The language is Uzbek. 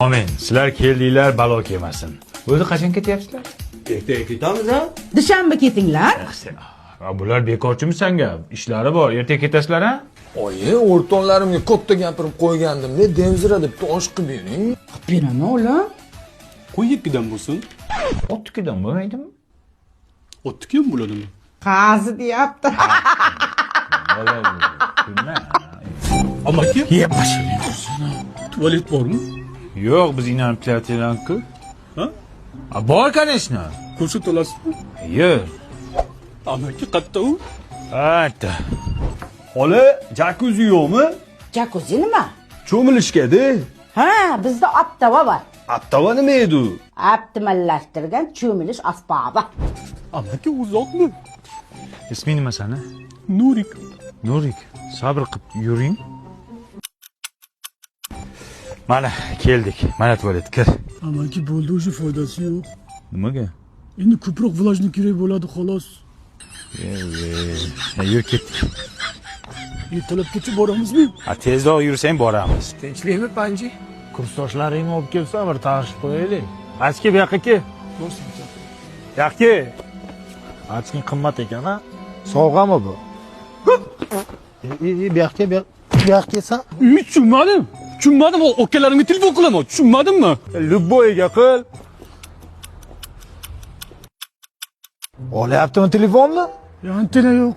Amin. Sizlar keldinglar, balo kelmasin. O'zi qachon ketyapsizlar? Ertaga ketamiz ha? Dushanba ketinglar. Bular bekorchimi sanga? Ishlari bor. Ertaga ketasizlar ha? Oyi, o'rtoqlarimga katta gapirib qo'ygandim-da, demzira deb tosh qilib bering. Beraman o'g'lim. Qo'y ikkidan bo'lsin. Ottikidan bo'lmaydimi? O'ttiki ham bo'ladimi? Qazi deyapti. Amaki, Yeb mashina. tualet bormi? Yo'q, biz inam platinanku. Ha? Bor, конечно. Ko'rsat olasizmi? Yo'q. Amaki qatta u? Hatta. Xola, jakuzi yo'qmi? Jacuzzi nima? Cho'milishga-da. Ha, bizda aptava bor. Attava nima edi u? Optimallashtirgan cho'milish asbobi. Amaki uzoqmi? Isming nima sani? Nurik. Nurik, sabr qilib yuring. Mana keldik. Mana tualet kir. Amaki bo'ldi, o'sha foydasi yo'q. Nimaga? Endi ko'proq vlajni kerak bo'ladi xolos. Yur ketdik. Ertalabgacha boramizmi? Tezroq yursang boramiz. Tinchlikmi, Panji? Kursdoshlaringni olib kelsa bir tanishib qo'yaylik. Achki bu yoqqa kel. Yoqqa. Achking qimmat ekan ha. Sovg'ami bu? Bu yoqqa bu yoqqa kelsa. Tushunmadim. Tushunmadim. Akalarimga telefon qilaman. Tushunmadimmi? Любойga qil. Olyaptimi telefonni? Antena yo'q.